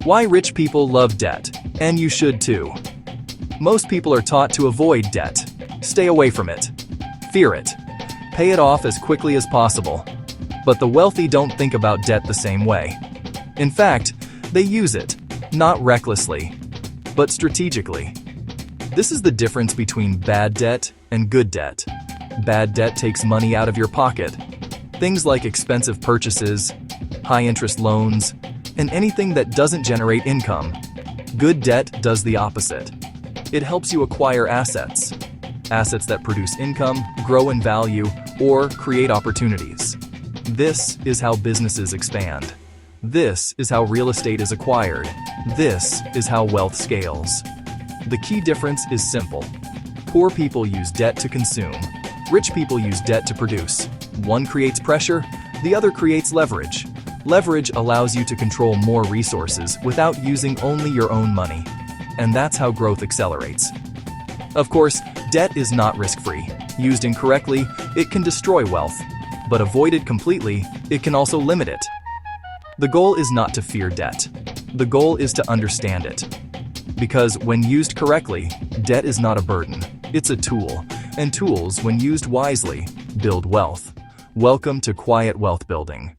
Why rich people love debt, and you should too. Most people are taught to avoid debt. Stay away from it. Fear it. Pay it off as quickly as possible. But the wealthy don't think about debt the same way. In fact, they use it, not recklessly, but strategically. This is the difference between bad debt and good debt. Bad debt takes money out of your pocket. Things like expensive purchases, high-interest loans, and anything that doesn't generate income. Good debt does the opposite. It helps you acquire assets. Assets that produce income, grow in value, or create opportunities. This is how businesses expand. This is how real estate is acquired. This is how wealth scales. The key difference is simple. Poor people use debt to consume. Rich people use debt to produce. One creates pressure, the other creates leverage. Leverage allows you to control more resources without using only your own money. And that's how growth accelerates. Of course, debt is not risk-free. Used incorrectly, it can destroy wealth. But avoided completely, it can also limit it. The goal is not to fear debt. The goal is to understand it. Because when used correctly, debt is not a burden. It's a tool. And tools, when used wisely, build wealth. Welcome to Quiet Wealth Building.